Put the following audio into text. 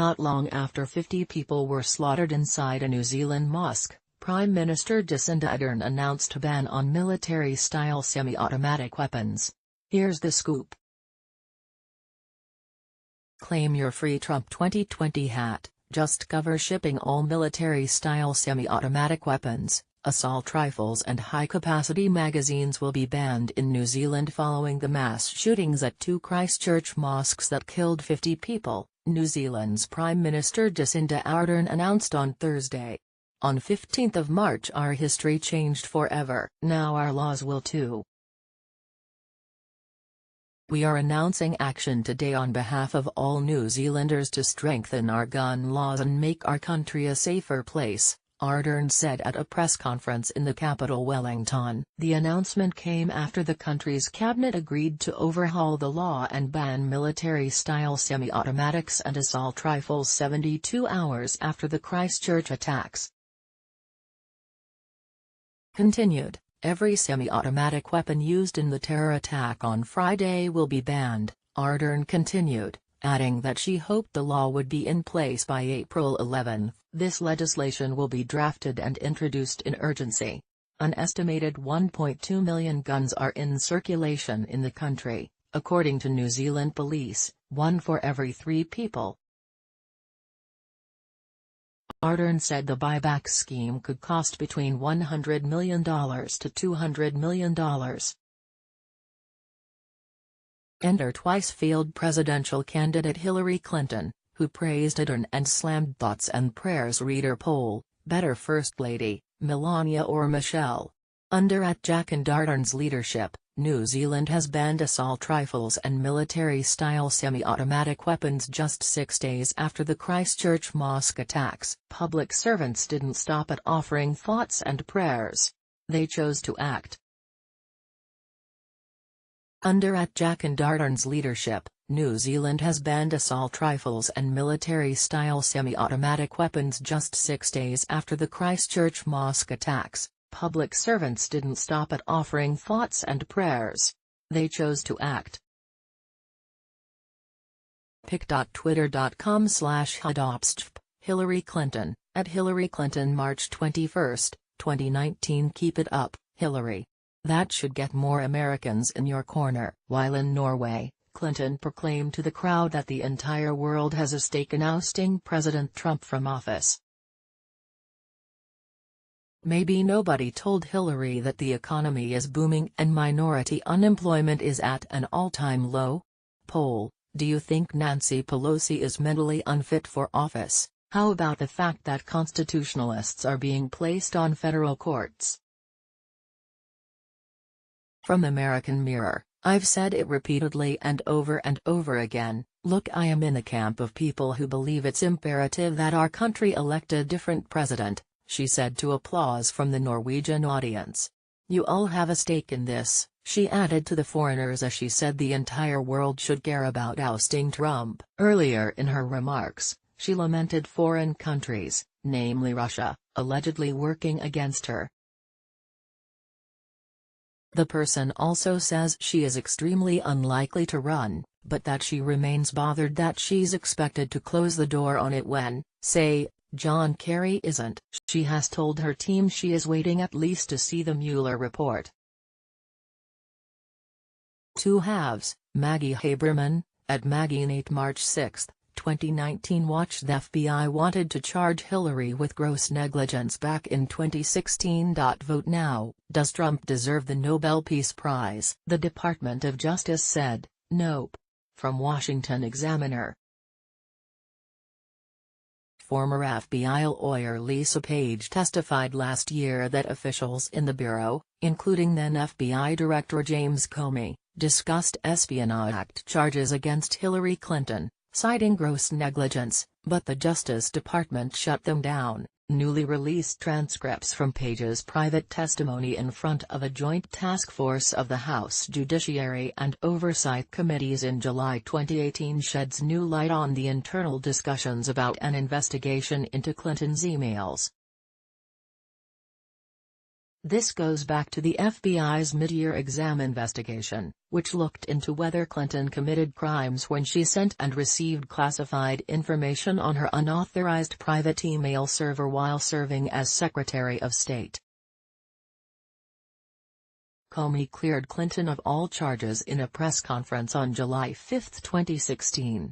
Not long after 50 people were slaughtered inside a New Zealand mosque, Prime Minister Jacinda Ardern announced a ban on military-style semi-automatic weapons. Here's the scoop. Claim your free Trump 2020 hat. Just cover shipping all military-style semi-automatic weapons, assault rifles and high-capacity magazines will be banned in New Zealand following the mass shootings at 2 Christchurch mosques that killed 50 people, New Zealand's Prime Minister Jacinda Ardern announced on Thursday. On 15th of March our history changed forever. Now our laws will too. We are announcing action today on behalf of all New Zealanders to strengthen our gun laws and make our country a safer place, Ardern said at a press conference in the capital Wellington. The announcement came after the country's cabinet agreed to overhaul the law and ban military-style semi-automatics and assault rifles 72 hours after the Christchurch attacks. Continued. Every semi-automatic weapon used in the terror attack on Friday will be banned, Ardern continued, adding that she hoped the law would be in place by April 11. This legislation will be drafted and introduced in urgency. An estimated 1.2 million guns are in circulation in the country, according to New Zealand police, 1 for every 3 people. Ardern said the buyback scheme could cost between $100 million to $200 million. Enter twice-failed presidential candidate Hillary Clinton, who praised Ardern and slammed Thoughts and Prayers reader poll, better First Lady, Melania or Michelle? Under Ardern's leadership, New Zealand has banned assault rifles and military-style semi-automatic weapons just 6 days after the Christchurch mosque attacks. Public servants didn't stop at offering thoughts and prayers. They chose to act. Under Ardern's leadership, New Zealand has banned assault rifles and military-style semi-automatic weapons just 6 days after the Christchurch mosque attacks. Public servants didn't stop at offering thoughts and prayers. They chose to act. pic.twitter.com/hadopstf, Hillary Clinton, @Hillary Clinton March 21, 2019. Keep it up, Hillary. That should get more Americans in your corner. While in Norway, Clinton proclaimed to the crowd that the entire world has a stake in ousting President Trump from office. Maybe nobody told Hillary that the economy is booming and minority unemployment is at an all-time low? Poll: do you think Nancy Pelosi is mentally unfit for office? How about the fact that constitutionalists are being placed on federal courts? From American Mirror, I've said it repeatedly and over again, look, I am in the camp of people who believe it's imperative that our country elect a different president, she said to applause from the Norwegian audience. You all have a stake in this, she added to the foreigners as she said the entire world should care about ousting Trump. Earlier in her remarks, she lamented foreign countries, namely Russia, allegedly working against her. The person also says she is extremely unlikely to run, but that she remains bothered that she's expected to close the door on it when, say, John Kerry isn't. She has told her team she is waiting at least to see the Mueller report. Two halves, Maggie Haberman, @Maggie8 March 6, 2019. Watch: the FBI wanted to charge Hillary with gross negligence back in 2016. Vote now: does Trump deserve the Nobel Peace Prize? The Department of Justice said, nope. From Washington Examiner. Former FBI lawyer Lisa Page testified last year that officials in the Bureau, including then FBI Director James Comey, discussed Espionage Act charges against Hillary Clinton, citing gross negligence, but the Justice Department shut them down. Newly released transcripts from Page's private testimony in front of a joint task force of the House Judiciary and Oversight Committees in July 2018 sheds new light on the internal discussions about an investigation into Clinton's emails. This goes back to the FBI's mid-year exam investigation, which looked into whether Clinton committed crimes when she sent and received classified information on her unauthorized private email server while serving as Secretary of State. Comey cleared Clinton of all charges in a press conference on July 5, 2016.